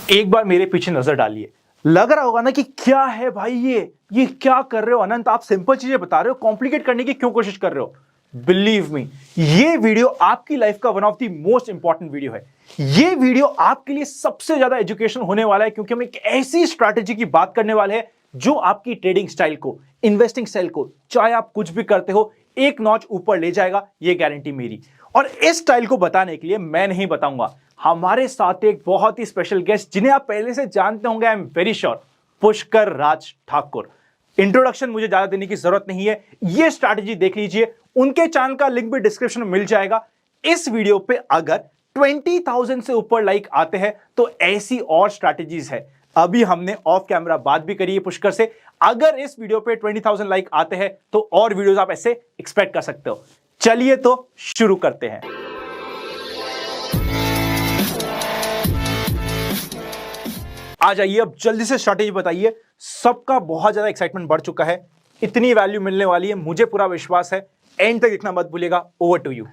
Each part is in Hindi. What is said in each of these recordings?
एक बार मेरे पीछे नजर डालिए, लग रहा होगा ना कि क्या है भाई ये क्या कर रहे हो अनंत, आप सिंपल चीजें बता रहे हो, कॉम्प्लिकेट करने की क्यों कोशिश कर रहे हो। बिलीव मी, ये वीडियो आपकी लाइफ का one of the most important video है। ये वीडियो आपके लिए सबसे ज्यादा एजुकेशन होने वाला है, क्योंकि हम एक ऐसी स्ट्रैटेजी की बात करने वाले हैं जो आपकी ट्रेडिंग स्टाइल को, इन्वेस्टिंग स्टाइल को, चाहे आप कुछ भी करते हो, एक नॉच ऊपर ले जाएगा, ये गारंटी मेरी। और इस स्टाइल को बताने के लिए मैं नहीं बताऊंगा, हमारे साथ एक बहुत ही स्पेशल गेस्ट जिन्हें आप पहले से जानते होंगे, I am very sure, Pushkar Raj Thakur. Introduction मुझे ज्यादा देने की जरूरत नहीं है, ये स्ट्रैटेजी देख लीजिए, उनके चैनल का लिंक भी डिस्क्रिप्शन में मिल जाएगा। इस वीडियो पे अगर 20,000 से ऊपर लाइक आते हैं तो ऐसी और स्ट्रैटेजीज है। अभी हमने ऑफ कैमरा बात भी करी है पुष्कर से, अगर इस वीडियो पे 20,000 लाइक आते हैं तो और वीडियोस आप ऐसे एक्सपेक्ट कर सकते हो। चलिए तो शुरू करते हैं। आ जाइए, अब जल्दी से स्ट्रैटेजी बताइए। सबका बहुत ज्यादा एक्साइटमेंट बढ़ चुका है, इतनी वैल्यू मिलने वाली है, मुझे पूरा विश्वास है। एंड तक देखना मत भूलिएगा। Over to you.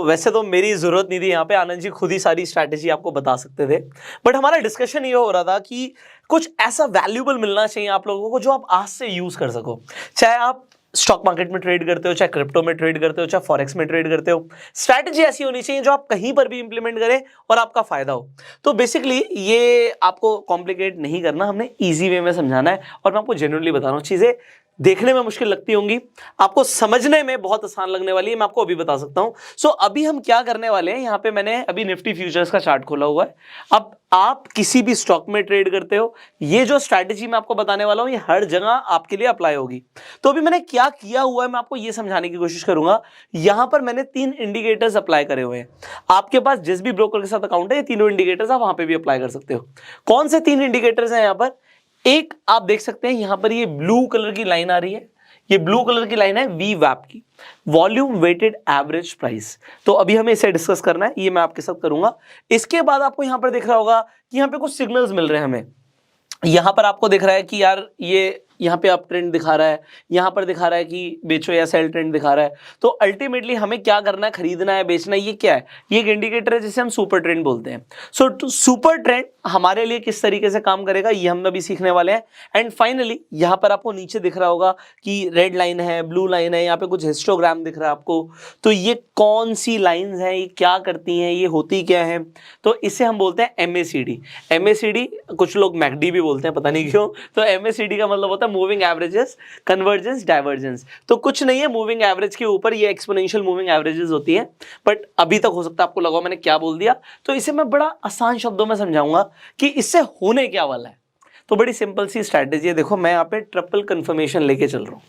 वैसे तो मेरी जरूरत नहीं थी यहाँ पे, आनंद जी खुद ही सारी स्ट्रैटेजी आपको बता सकते थे, बट हमारा डिस्कशन ये हो रहा था कि कुछ ऐसा वैल्यूएबल मिलना चाहिए आप लोगों को जो आप आज से यूज कर सको। चाहे आप स्टॉक मार्केट में ट्रेड करते हो, चाहे क्रिप्टो में ट्रेड करते हो, चाहे फॉरेक्स में ट्रेड करते हो, स्ट्रैटेजी ऐसी होनी चाहिए जो आप कहीं पर भी इंप्लीमेंट करें और आपका फायदा हो। तो बेसिकली ये आपको कॉम्प्लिकेट नहीं करना, हमने इजी वे में समझाना है। और मैं आपको जेन्युइनली बता रहा हूँ, चीजें देखने में मुश्किल लगती होंगी, आपको समझने में बहुत आसान लगने वाली है, मैं आपको अभी बता सकता हूं। अभी हम क्या करने वाले हैं, यहाँ पे मैंने अभी निफ्टी फ्यूचर्स का चार्ट खोला हुआ है। अब आप किसी भी स्टॉक में ट्रेड करते हो, ये जो स्ट्रैटेजी मैं आपको बताने वाला हूं ये हर जगह आपके लिए अप्लाई होगी। तो अभी मैंने क्या किया हुआ है मैं आपको ये समझाने की कोशिश करूंगा। यहां पर मैंने 3 इंडिकेटर्स अप्लाई करे हुए हैं। आपके पास जिस भी ब्रोकर के साथ अकाउंट है, ये तीनों इंडिकेटर्स आप वहां पर भी अप्लाई कर सकते हो। कौन से 3 इंडिकेटर्स हैं यहाँ पर? एक आप देख सकते हैं यहां पर ये ब्लू कलर की लाइन आ रही है, ये ब्लू कलर की लाइन है VWAP की, वॉल्यूम वेटेड एवरेज प्राइस। तो अभी हमें इसे डिस्कस करना है, ये मैं आपके साथ करूंगा। इसके बाद आपको यहां पर दिख रहा होगा कि यहां पे कुछ सिग्नल्स मिल रहे हैं हमें। यहां पर आपको दिख रहा है कि यार ये यहाँ पे आप ट्रेंड दिखा रहा है, यहाँ पर दिखा रहा है कि बेचो या सेल ट्रेंड दिखा रहा है। तो अल्टीमेटली हमें क्या करना है, खरीदना है, बेचना है, ये क्या है? ये एक इंडिकेटर है जिसे हम सुपर ट्रेंड बोलते हैं। सुपर ट्रेंड हमारे लिए किस तरीके से काम करेगा ये हम अभी सीखने वाले हैं। एंड फाइनली यहाँ पर आपको नीचे दिख रहा होगा कि रेड लाइन है, ब्लू लाइन है, यहाँ पे कुछ हिस्टोग्राम दिख रहा है आपको। तो ये कौन सी लाइन्स हैं, ये क्या करती हैं, ये होती क्या है? तो इसे हम बोलते हैं MACD। MACD कुछ लोग MACD भी बोलते हैं, पता नहीं क्यों। तो MACD का मतलब होता है मूविंग एवरेजेस, कन्वर्जेंस, डाइवर्जेंस। तो कुछ नहीं है, मूविंग एवरेज के ऊपर ये एक्सपोनेंशियल मूविंग एवरेजेस होती है। बट अभी तक हो सकता है आपको लगा मैंने क्या बोल दिया। तो इसे मैं बड़ा आसान शब्दों में समझाऊंगा कि इससे होने क्या वाला है। तो बड़ी सिंपल सी स्ट्रैटेजी है। देखो मैं यहाँ पे ट्रिपल कंफर्मेशन लेके चल रहा हूँ।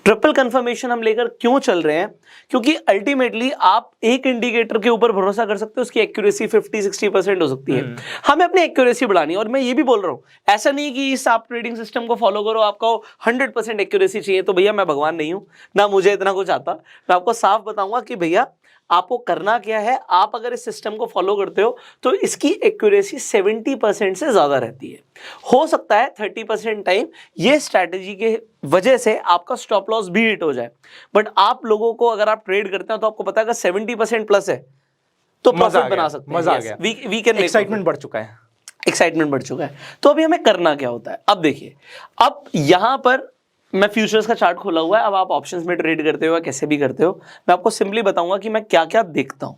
ट्रिपल कंफर्मेशन हम लेकर क्यों चल रहे हैं? क्योंकि अल्टीमेटली आप एक इंडिकेटर के ऊपर भरोसा कर सकते हो, उसकी एक्यूरेसी 50-60% हो सकती है। हमें अपनी एक्यूरेसी बढ़ानी है। और मैं ये भी बोल रहा हूँ, ऐसा नहीं कि इस आप ट्रेडिंग सिस्टम को फॉलो करो, आपको 100% एक्यूरेसी चाहिए। तो भैया मैं भगवान नहीं हूँ, ना मुझे इतना कुछ आता। मैं आपको साफ बताऊंगा कि भैया आपको करना क्या है। आप अगर इस सिस्टम को फॉलो करते हो तो इसकी एक्यूरेसी 70% से ज्यादा रहती है। हो सकता है 30% टाइम ये स्ट्रैटेजी के वजह से आपका स्टॉप लॉस भी हिट हो जाए। बट आप लोगों को अगर आप ट्रेड करते हैं तो आपको पता है अगर 70% प्लस है तो प्रॉफिट बना सकते हैं। मजा आ गया। वी कैन, एक्साइटमेंट बढ़ चुका है, एक्साइटमेंट बढ़ चुका है। तो अभी हमें करना क्या होता है? अब देखिए, अब यहां पर मैं फ्यूचर्स का चार्ट खोला हुआ है। अब आप ऑप्शंस में ट्रेड करते हो या कैसे भी करते हो, मैं आपको सिंपली बताऊंगा कि मैं क्या क्या देखता हूं।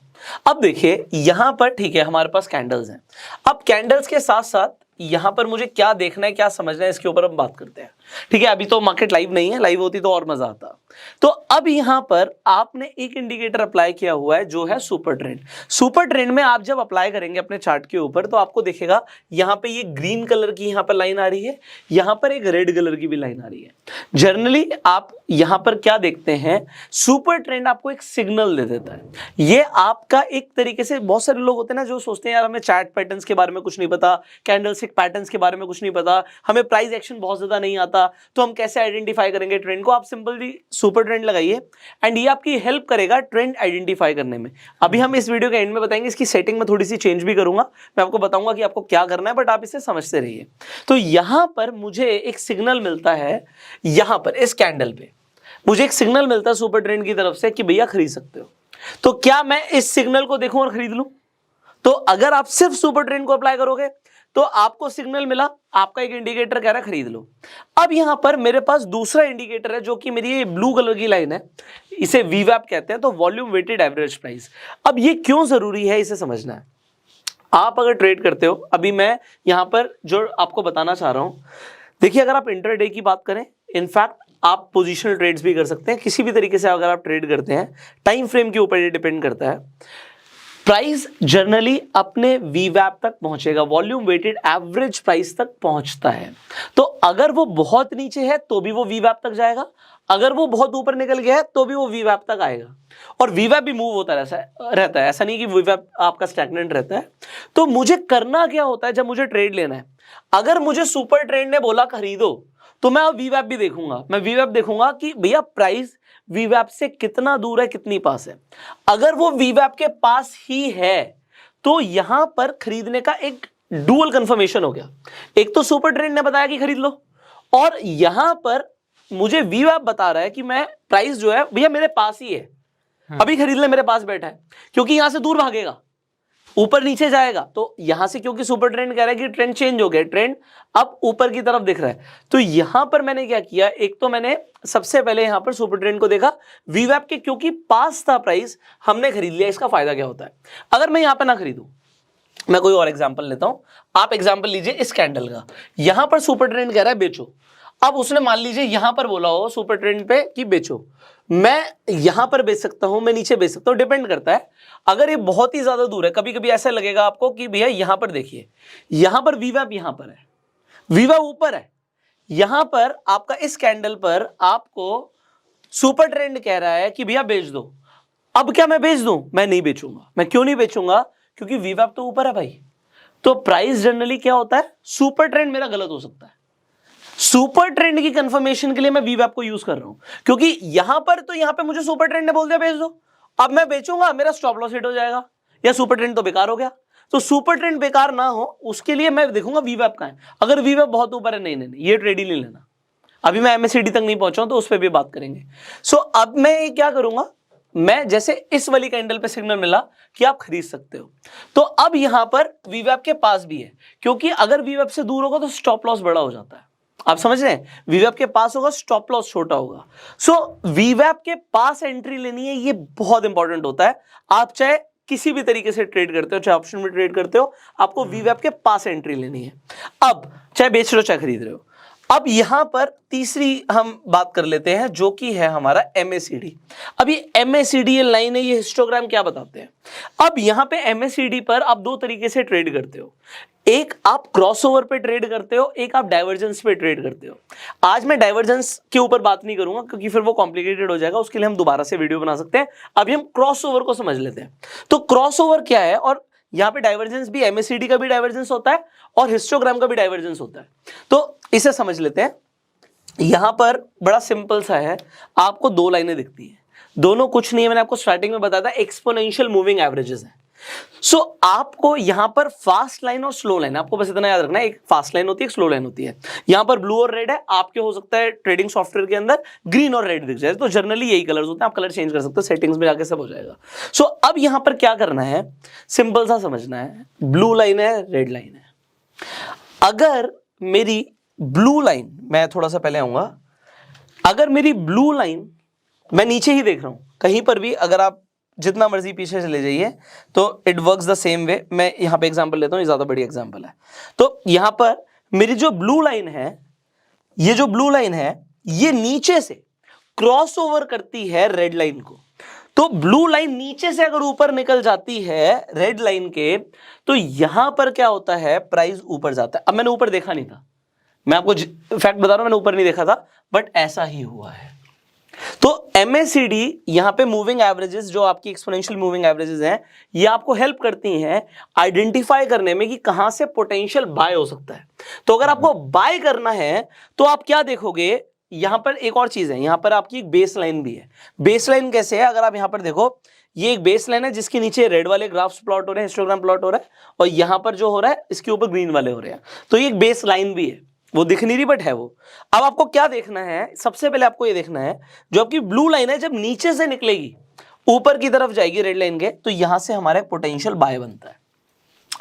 अब देखिए यहां पर, ठीक है, हमारे पास कैंडल्स हैं। अब कैंडल्स के साथ साथ यहां पर मुझे क्या देखना है, क्या समझना है, इसके ऊपर हम बात करते हैं। ठीक है, अभी तो मार्केट लाइव नहीं है, लाइव होती तो और मजा आता। तो अब यहां पर आपने एक इंडिकेटर अप्लाई किया हुआ है जो है सुपर ट्रेंड। सुपर ट्रेंड में आप जब अप्लाई करेंगे अपने चार्ट के ऊपर तो आपको दिखेगा यहां पे ये ग्रीन कलर की यहां पर लाइन आ रही है, यहां पर एक रेड कलर की भी लाइन आ रही है। जनरली आप यहां पर क्या देखते हैं, सुपर ट्रेंड आपको एक सिग्नल दे देता है। ये आपका एक तरीके से, बहुत सारे लोग होते हैं ना जो सोचते हैं यार हमें चार्ट पैटर्न्स के बारे में कुछ नहीं पता, कैंडलस्टिक पैटर्न्स के बारे में कुछ नहीं पता, हमें प्राइस एक्शन बहुत ज्यादा नहीं आता, तो हम कैसे आइडेंटिफाई करेंगे ट्रेंड को? आप सिंपली सुपर ट्रेंड लगाइए एंड ये आपकी हेल्प करेगा ट्रेंड आइडेंटिफाई करने में। अभी हम इस वीडियो के एंड में बताएंगे, इसकी सेटिंग में थोड़ी सी चेंज भी करूंगा, मैं आपको बताऊंगा कि आपको क्या करना है, बट आप इसे समझते रहिए। तो यहां पर मुझे एक सिग्नल मिलता है, यहां पर इस कैंडल पे मुझे एक सिग्नल मिलता है सुपर ट्रेंड की तरफ से कि भैया खरीद सकते हो। तो क्या मैं इस सिग्नल को देखूं और खरीद लूं? तो अगर आप सिर्फ सुपर ट्रेंड को अप्लाई करोगे तो आपको सिग्नल मिला, आपका एक इंडिकेटर कह रहा है खरीद लो। अब यहां पर मेरे पास दूसरा इंडिकेटर है जो कि मेरी ये ब्लू कलर की लाइन है, इसे वीवैप कहते हैं, तो वॉल्यूम वेटेड एवरेज प्राइस। अब ये क्यों जरूरी है इसे समझना है। आप अगर ट्रेड करते हो, अभी मैं यहां पर जो आपको बताना चाह रहा हूं, देखिए अगर आप इंटरडे की बात करें, इनफैक्ट आप पोजिशनल ट्रेड्स भी कर सकते हैं, किसी भी तरीके से अगर आप ट्रेड करते हैं, टाइम फ्रेम के ऊपर ये डिपेंड करता है। प्राइस जनरली अपने वीवैप तक पहुंचेगा, वॉल्यूम वेटेड एवरेज प्राइस तक पहुंचता है। तो अगर वो बहुत नीचे है तो भी वो वीवैप तक जाएगा, अगर वो बहुत ऊपर निकल गया है तो भी वो वीवैप तक आएगा। और वीवैप भी मूव होता रहता है, ऐसा नहीं कि वीवैप आपका स्टैग्नेंट रहता है। तो मुझे करना क्या होता है जब मुझे ट्रेड लेना है, अगर मुझे सुपर ट्रेंड ने बोला खरीदो तो मैं अब वीवैप भी देखूंगा, मैं वीवैप देखूंगा कि भैया प्राइस वीवैप से कितना दूर है, कितनी पास है। अगर वो वीवैप के पास ही है तो यहां पर खरीदने का एक डुअल कंफर्मेशन हो गया। एक तो सुपर ट्रेंड ने बताया कि खरीद लो, और यहां पर मुझे वीवैप बता रहा है कि मैं प्राइस जो है भैया मेरे पास ही है, अभी खरीद ले, मेरे पास बैठा है। क्योंकि यहां से दूर भागेगा, ऊपर नीचे जाएगा, तो यहां से क्योंकि सुपर ट्रेंड कह रहा है कि ट्रेंड चेंज हो गया, ट्रेंड अब ऊपर की तरफ दिख रहा है। तो यहां पर मैंने क्या किया, एक तो मैंने सबसे पहले यहां पर सुपर ट्रेंड को देखा, वीवैप के क्योंकि पास था प्राइस, हमने खरीद लिया। इसका फायदा क्या होता है, अगर मैं यहां पर ना खरीदूं, मैं कोई और एग्जांपल लेता हूं, आप एग्जांपल लीजिए इस कैंडल का। यहां पर सुपर ट्रेंड कह रहा है बेचो, अब उसने मान लीजिए यहां पर बोला हो सुपर ट्रेंड पे कि बेचो, मैं यहां पर बेच सकता हूं, मैं नीचे बेच सकता हूं, डिपेंड करता है। अगर ये बहुत ही ज्यादा दूर है, कभी कभी ऐसा लगेगा आपको कि भैया यहां पर देखिए, यहां पर वीवैप यहां पर है, वीवैप ऊपर है, यहां पर आपका इस कैंडल पर आपको सुपर ट्रेंड कह रहा है कि भैया बेच दो। अब क्या मैं बेच दूं? मैं नहीं बेचूंगा। मैं क्यों नहीं बेचूंगा? क्योंकि वीवैप तो ऊपर है भाई। तो प्राइस जनरली क्या होता है, सुपर ट्रेंड मेरा गलत हो सकता है, सुपर ट्रेंड की कंफर्मेशन के लिए मैं वीवैप को यूज कर रहा हूं, क्योंकि यहां पर तो यहां पे मुझे सुपर ट्रेंड ने बोल दिया बेच दो, अब मैं बेचूंगा मेरा स्टॉप लॉस हिट हो जाएगा, या सुपर ट्रेंड तो बेकार हो गया। तो सुपर ट्रेंड बेकार ना हो उसके लिए मैं देखूंगा वीवैप का है। अगर वीवैप बहुत ऊपर है, नहीं नहीं नहीं, ये ट्रेड ही नहीं लेना। अभी मैं एमएससीडी तक नहीं पहुंचा हूं, तो उस पर भी बात करेंगे। सो अब मैं क्या करूंगा, मैं जैसे इस वाली कैंडल पे सिग्नल मिला कि आप खरीद सकते हो, तो अब यहां पर वीवैप के पास भी है, क्योंकि अगर वीवैप से दूर होगा तो स्टॉप लॉस बड़ा हो जाता है। आप समझ रहे हैं, वीवैप के पास होगा स्टॉप लॉस छोटा होगा। सो वीवैप के पास एंट्री लेनी है, ये बहुत इंपॉर्टेंट होता है। आप चाहे किसी भी तरीके से ट्रेड करते हो, चाहे ऑप्शन में ट्रेड करते हो, आपको वीवैप के पास एंट्री लेनी है। अब चाहे बेच रहे हो चाहे खरीद रहे हो। अब यहां पर तीसरी हम बात कर लेते हैं जो कि है हमारा MACD। अब ये MACD लाइन है, ये हिस्टोग्राम क्या बताते हैं। अब यहां पे MACD पर आप दो तरीके से ट्रेड करते हो, एक आप क्रॉसओवर पे ट्रेड करते हो, एक आप डाइवर्जेंस पे ट्रेड करते हो। आज मैं डाइवर्जेंस के ऊपर बात नहीं करूंगा क्योंकि फिर वो कॉम्प्लिकेटेड हो जाएगा, उसके लिए हम दोबारा से वीडियो बना सकते हैं। अभी हम क्रॉसओवर को समझ लेते हैं। तो क्रॉसओवर क्या है, और यहां पे डाइवर्जेंस भी MACD का भी डाइवर्जेंस होता है और हिस्टोग्राम का भी डाइवर्जेंस होता है। तो इसे समझ लेते हैं। यहां पर बड़ा सिंपल सा है, आपको दो लाइनें दिखती हैं, दोनों कुछ नहीं है, मैंने आपको स्टार्टिंग में बताया था, एक्सपोनेंशियल मूविंग एवरेजेस हैं। सो आपको यहां पर फास्ट लाइन और स्लो लाइन, आपको बस इतना याद रखना है, एक फास्ट लाइन होती है, एक स्लो लाइन होती है। यहां पर ब्लू और रेड है, आपके हो सकता है ट्रेडिंग सॉफ्टवेयर के अंदर ग्रीन और रेड दिख जाए, तो जनरली यही कलर्स होते हैं, आप कलर चेंज कर सकते हो, सेटिंग्स में जाके सब हो जाएगा। सो अब यहां पर क्या करना है, सिंपल सा समझना है, ब्लू लाइन है, रेड लाइन है। अगर मेरी ब्लू लाइन, मैं थोड़ा सा पहले आऊंगा, अगर मेरी ब्लू लाइन, मैं नीचे ही देख रहा हूं, कहीं पर भी अगर आप जितना मर्जी पीछे चले जाइए तो it works the same way. मैं यहां पे एग्जांपल लेता हूं, ये ज्यादा बड़ी एग्जांपल है। तो यहां पर मेरी जो ब्लू लाइन है, ये जो ब्लू लाइन है, ये नीचे से क्रॉस ओवर करती है रेड लाइन को। तो ब्लू लाइन नीचे से अगर ऊपर निकल जाती है रेड लाइन के, तो यहां पर क्या होता है, प्राइस ऊपर जाता है। अब मैंने ऊपर देखा नहीं था, मैं आपको फैक्ट बता रहा हूं, मैंने ऊपर नहीं देखा था, बट ऐसा ही हुआ है। तो MACD यहां पे मूविंग एवरेजेस, जो आपकी एक्सपोनेंशियल मूविंग एवरेजेस हैं, ये आपको हेल्प करती हैं आइडेंटिफाई करने में कि कहां से पोटेंशियल बाय हो सकता है। तो अगर आपको बाय करना है तो आप क्या देखोगे, यहां पर एक और चीज है, यहां पर आपकी एक बेस लाइन भी है। बेस लाइन कैसे है, अगर आप यहां पर देखो, ये एक बेस लाइन है जिसके नीचे रेड वाले ग्राफ्स प्लॉट हो रहे हैं, हिस्टोग्राम प्लॉट हो रहा है, और यहां पर जो हो रहा है इसके ऊपर ग्रीन वाले हो रहे हैं। तो ये एक बेस लाइन भी है, वो दिख नहीं रही बट है वो। अब आपको क्या देखना है, सबसे पहले आपको ये देखना है, जो आपकी ब्लू लाइन है जब नीचे से निकलेगी ऊपर की तरफ जाएगी रेड लाइन के, तो यहां से हमारे पोटेंशियल बाय बनता है।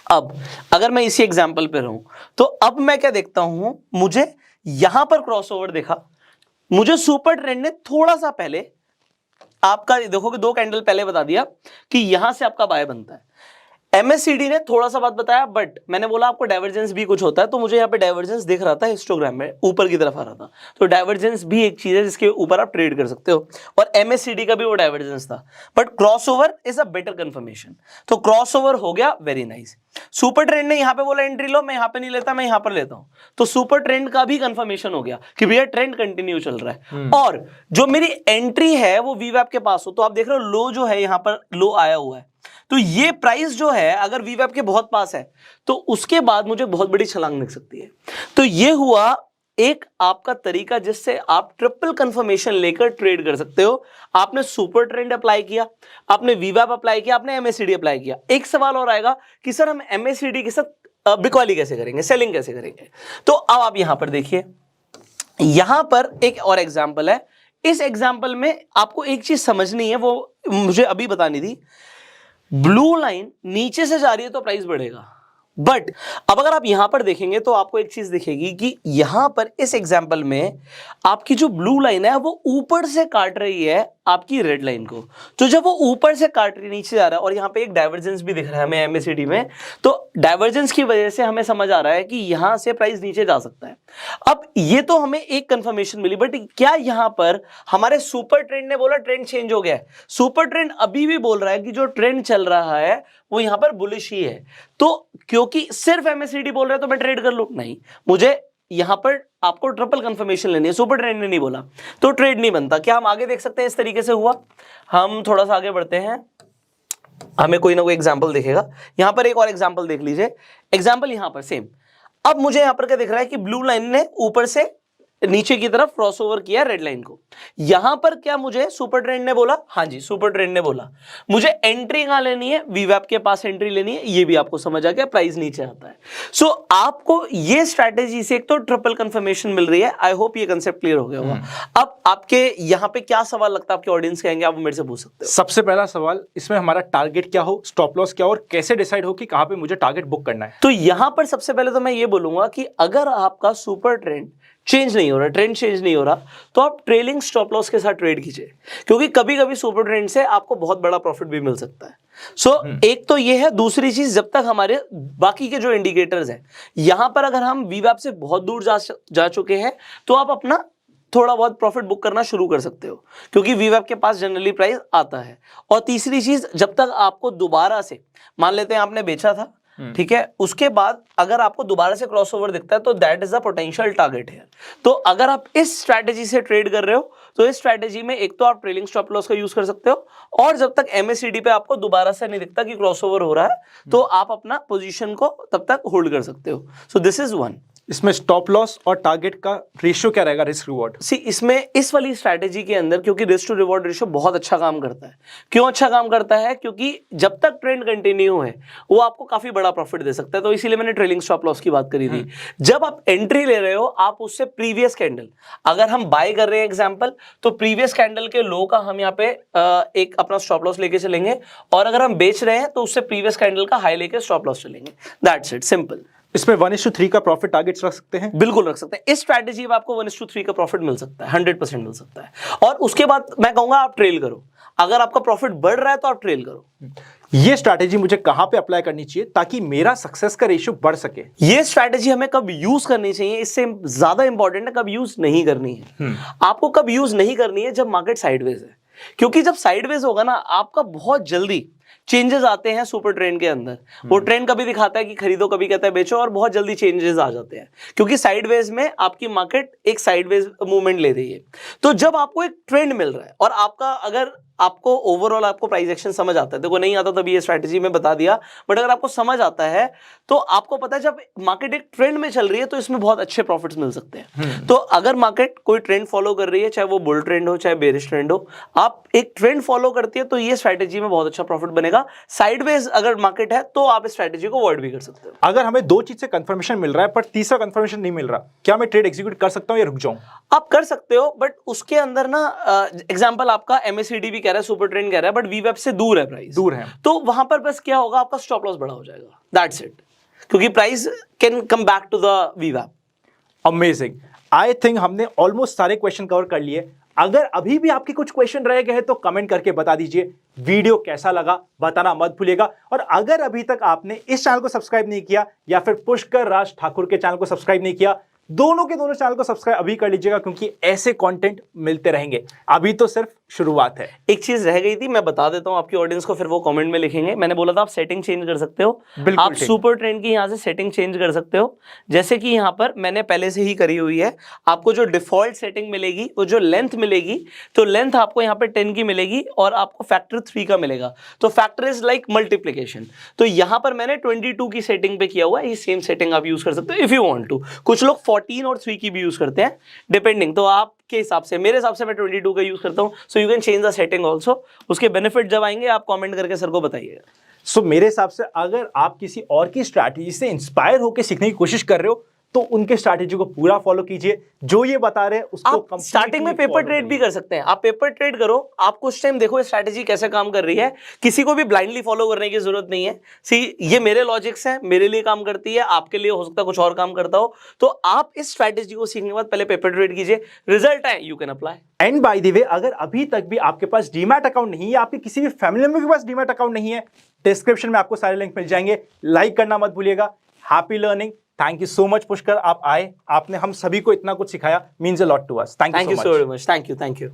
अब अगर मैं इसी एग्जांपल पे रहूं तो अब मैं क्या देखता हूं, मुझे यहां पर क्रॉसओवर देखा, मुझे सुपर ट्रेंड ने थोड़ा सा पहले आपका देखोगे 2 कैंडल पहले बता दिया कि यहां से आपका बाय बनता है। एमएससीडी ने थोड़ा सा बात बताया, बट मैंने बोला आपको डाइवर्जेंस भी कुछ होता है, तो मुझे यहाँ पे डाइवर्जेंस दिख रहा था हिस्टोग्राम में, ऊपर की तरफ आ रहा था। तो डाइवर्जेंस भी एक चीज है जिसके ऊपर आप ट्रेड कर सकते हो, और एमएससीडी का भी वो डाइवर्जेंस था। But crossover is a better confirmation, तो क्रॉसओवर हो गया, वेरी नाइस। सुपर ट्रेंड ने यहाँ पे बोला एंट्री लो, मैं यहाँ पे नहीं लेता, मैं यहाँ पर लेता हूँ, तो सुपर ट्रेंड का भी कंफर्मेशन हो गया कि भैया ट्रेंड कंटिन्यू चल रहा है। और जो मेरी एंट्री है वो वीवैप के पास हो, तो आप देख रहे हो लो जो है यहाँ पर लो आया हुआ है, तो ये प्राइस जो है अगर वीवैप के बहुत पास है तो उसके बाद मुझे बहुत बड़ी छलांग दिख सकती है। तो ये हुआ एक आपका तरीका जिससे आप ट्रिपल कंफर्मेशन लेकर ट्रेड कर सकते हो। आपने सुपर ट्रेंड अप्लाई किया, आपने वीवैप अप्लाई किया, आपने एमएससीडी अप्लाई किया। एक सवाल और आएगा कि सर हम एमएससीडी के साथ बिकवाली कैसे करेंगे, सेलिंग कैसे करेंगे? तो अब आप यहां पर देखिए, यहां पर एक और एग्जांपल है। इस एग्जांपल में आपको एक चीज समझनी है, वो मुझे अभी बतानी थी। ब्लू लाइन नीचे से जा रही है तो प्राइस बढ़ेगा, बट अब अगर आप यहां पर देखेंगे तो आपको एक चीज दिखेगी कि यहां पर इस एग्जांपल में आपकी जो ब्लू लाइन है वो ऊपर से काट रही है आपकी रेड लाइन को। तो जब वो ऊपर से काट रही नीचे जा रहा है, और यहां पे एक डाइवर्जेंस भी दिख रहा है हमें एमएससीडी में, तो डाइवर्जेंस की वजह से हमें समझ आ रहा है कि यहां से प्राइस नीचे जा सकता है। अब ये तो हमें एक कंफर्मेशन मिली, बट क्या यहां पर हमारे सुपर ट्रेंड ने बोला ट्रेंड चेंज हो गया है? सुपर ट्रेंड अभी भी बोल रहा है कि जो ट्रेंड चल रहा है वो यहां पर बुलिश ही है। तो क्योंकि सिर्फ एमएससीडी बोल रहा है तो मैं ट्रेड कर लूं? नहीं, मुझे यहां पर आपको ट्रिपल कंफर्मेशन लेनी है। सुपर ट्रेंड ने नहीं बोला तो ट्रेड नहीं बनता। क्या हम आगे देख सकते हैं इस तरीके से हुआ? हम थोड़ा सा आगे बढ़ते हैं, हमें कोई ना कोई एग्जांपल दिखेगा। यहां पर एक और एग्जांपल देख लीजिए, एग्जांपल यहां पर सेम। अब मुझे यहां पर क्या दिख रहा है कि ब्लू लाइन ने ऊपर से नीचे की तरफ क्रॉसओवर किया रेड लाइन को। यहां पर क्या मुझे सुपर ट्रेंड ने बोला? हाँ जी, सुपर ट्रेंड ने बोला। मुझे एंट्री कहां लेनी है? वीवैप के पास एंट्री लेनी है, ये भी आपको समझ आ गया, प्राइस नीचे आता है। सो आपको ये स्ट्रैटेजी से एक तो ट्रिपल कंफर्मेशन मिल रही है। आई होप ये कंसेप्ट क्लियर हो गया होगा। अब आपके यहां पे क्या सवाल लगता है आपके ऑडियंस कहेंगे, आप मेरे से पूछ सकते हो। सबसे पहला सवाल, इसमें हमारा टारगेट क्या हो, स्टॉप लॉस क्या हो, और कैसे डिसाइड हो कि कहां पे मुझे टारगेट बुक करना है? तो यहां पर सबसे पहले तो मैं ये बोलूंगा कि अगर आपका सुपर ट्रेंड चेंज नहीं हो रहा, ट्रेंड चेंज नहीं हो रहा, तो आप ट्रेलिंग स्टॉप लॉस के साथ ट्रेड कीजिए, क्योंकि कभी कभी सुपर ट्रेंड से आपको बहुत बड़ा प्रॉफिट भी मिल सकता है। एक तो ये है। दूसरी चीज, जब तक हमारे बाकी के जो इंडिकेटर्स हैं, यहां पर अगर हम वीवैप से बहुत दूर जा चुके हैं तो आप अपना थोड़ा बहुत प्रॉफिट बुक करना शुरू कर सकते हो, क्योंकि वीवैप के पास जनरली प्राइस आता है। और तीसरी चीज, जब तक आपको दोबारा से, मान लेते हैं आपने बेचा था, ठीक है, उसके बाद अगर आपको दोबारा से क्रॉसओवर दिखता है तो that is the potential target है। तो अगर आप इस स्ट्रैटेजी से ट्रेड कर रहे हो तो इस स्ट्रैटेजी में एक तो आप ट्रेलिंग स्टॉप लॉस का यूज कर सकते हो, और जब तक एमएससीडी पे आपको दोबारा से नहीं दिखता कि क्रॉसओवर हो रहा है तो आप अपना पोजीशन को तब तक होल्ड कर सकते हो। So this is one. इसमें स्टॉप लॉस और टारगेट का रेशियो क्या रहेगा, रिस्क रिवॉर्ड? सी, इसमें इस वाली स्ट्रैटेजी के अंदर, क्योंकि रिस्क टू रिवॉर्ड रेशियो बहुत अच्छा काम करता है। क्यों अच्छा काम करता है? क्योंकि जब तक ट्रेंड कंटिन्यू है वो आपको काफी बड़ा प्रॉफिट दे सकता है। तो इसीलिए मैंने ट्रेलिंग स्टॉप लॉस की बात करी थी। जब आप एंट्री ले रहे हो, आप उससे प्रीवियस कैंडल, अगर हम बाय कर रहे हैं एग्जाम्पल, तो प्रीवियस कैंडल के लो का हम यहाँ पे एक अपना स्टॉप लॉस लेके चलेंगे, और अगर हम बेच रहे हैं तो उससे प्रीवियस कैंडल का हाई लेके स्टॉप लॉस चलेंगे। That's it, simple. इसमें 1:3 का प्रॉफिट टारगेट्स रख सकते हैं? बिल्कुल रख सकते हैं। इस स्ट्रैटेजी में आपको 1:3 का प्रॉफिट मिल सकता है, 100% मिल सकता है। और उसके बाद मैं कहूंगा आप ट्रेल करो। अगर आपका प्रॉफिट बढ़ रहा है तो आप ट्रेल करो। ये स्ट्रैटेजी मुझे कहां पे अप्लाई करनी चाहिए ताकि मेरा सक्सेस का रेशियो बढ़ सके? ये स्ट्रैटेजी हमें कब यूज करनी चाहिए, इससे ज्यादा इंपॉर्टेंट है कब यूज नहीं करनी है। आपको कब यूज नहीं करनी है? जब मार्केट साइडवेज है, क्योंकि जब साइडवेज होगा ना, आपका बहुत जल्दी चेंजेस आते हैं सुपर ट्रेंड के अंदर। वो ट्रेंड कभी दिखाता है कि खरीदो, कभी कहता है बेचो, और बहुत जल्दी चेंजेस आ जाते हैं, क्योंकि साइडवेज में आपकी मार्केट एक साइडवेज मूवमेंट ले रही है। तो जब आपको एक ट्रेंड मिल रहा है और आपका, अगर आपको ओवरऑल आपको प्राइस एक्शन समझ आता है, देखो नहीं आता तभी ये स्ट्रैटेजी में बता दिया, बट अगर आपको समझ आता है तो आपको पता है जब मार्केट एक ट्रेंड में चल रही है तो इसमें बहुत अच्छे प्रॉफिट्स मिल सकते हैं। तो अगर मार्केट कोई ट्रेंड फॉलो कर रही है, चाहे वो बुल ट्रेंड हो चाहे बेरिश ट्रेंड हो, आप एक ट्रेंड फॉलो करती है तो ये स्ट्रैटेजी में बहुत अच्छा प्रॉफिट बनेगा। साइडवेज अगर मार्केट है तो आप इस स्ट्रैटेजी को अवॉइड भी कर सकते हो। अगर हमें 2 चीज से कंफर्मेशन मिल रहा है पर तीसरा कंफर्मेशन नहीं मिल रहा, क्या मैं ट्रेड एग्जीक्यूट कर सकता हूं या रुक जाऊं? आप कर सकते हो, बट उसके अंदर ना एग्जांपल आपका एमएससीडी भी कह रहा है, सुपर ट्रेंड कह रहा है, बट वीवेब से दूर है प्राइस, दूर है, तो वहां पर बस क्या होगा, आपका स्टॉप लॉस बड़ा हो जाएगा, दैट्स इट, क्योंकि price can come back to the वीवेब। अमेजिंग। आई थिंक हमने ऑलमोस्ट सारे क्वेश्चन कवर कर लिए। अगर अभी भी आपके कुछ क्वेश्चन रह गए हैं तो कमेंट करके बता दीजिए। वीडियो कैसा लगा बताना मत भूलिएगा। और अगर अभी तक आपने इस चैनल को सब्सक्राइब नहीं किया या फिर पुष्कर राज ठाकुर के चैनल को सब्सक्राइब नहीं किया, दोनों के दोनों चैनल को सब्सक्राइब अभी कर लीजिएगा, क्योंकि ऐसे कंटेंट मिलते रहेंगे। अभी तो सिर्फ शुरुआत है। एक चीज रह गई थी, मैं बता देता हूं आपकी ऑडियंस को, फिर वो कमेंट में लिखेंगे। मैंने बोला था आप सेटिंग चेंज कर सकते हो, बिल्कुल आप ठीक। सुपर ट्रेंड की यहां से सेटिंग चेंज कर सकते हो। जैसे कि यहां पर मैंने पहले से ही करी हुई है, आपको जो डिफॉल्ट सेटिंग मिलेगी, वो जो लेंथ मिलेगी, तो लेंथ आपको यहाँ पे 10 की मिलेगी और आपको फैक्टर 3 का मिलेगा। तो फैक्टर इज लाइक मल्टीप्लीकेशन। तो यहां पर मैंने 22 की सेटिंग पे किया हुआ है। ये सेम सेटिंग आप यूज कर सकते हो इफ यू वांट टू। कुछ लोग 14 और 3 की भी यूज करते हैं, डिपेंडिंग। तो आपके हिसाब से, मेरे हिसाब से मैं 22 का यूज करता हूं। So you can change the setting also. उसके बेनिफिट जब आएंगे आप कमेंट करके सर को बताइएगा। सो मेरे हिसाब से अगर आप किसी और की स्ट्रैटेजी से इंस्पायर होकर सीखने की कोशिश कर रहे हो तो उनके स्ट्रैटेजी को पूरा फॉलो कीजिए। जो ये बता रहे हैं उसको आप स्टार्टिंग में पेपर ट्रेड भी कर सकते हैं। आप पेपर ट्रेड करो, आप कुछ टाइम देखो स्ट्रैटेजी कैसे काम कर रही है। किसी को भी ब्लाइंडली फॉलो करने की जरूरत नहीं है। सी, ये मेरे लॉजिक्स हैं, मेरे लिए काम करती है, आपके लिए हो सकता है कुछ और काम करता हो। तो आप इस स्ट्रैटेजी को सीखने के बाद पहले पेपर ट्रेड कीजिए, रिजल्ट है, you can apply. And by the way, अगर अभी तक भी आपके पास डीमैट अकाउंट नहीं है, आपके किसी भी फैमिली मेंबर के पास डीमैट अकाउंट नहीं है, डिस्क्रिप्शन में आपको सारे लिंक मिल जाएंगे। लाइक करना मत भूलिएगा। Happy learning. Thank you so much Pushkar, आप आए, आपने हम सभी को इतना कुछ सिखाया। Means a lot to us. Thank you so much. Thank you.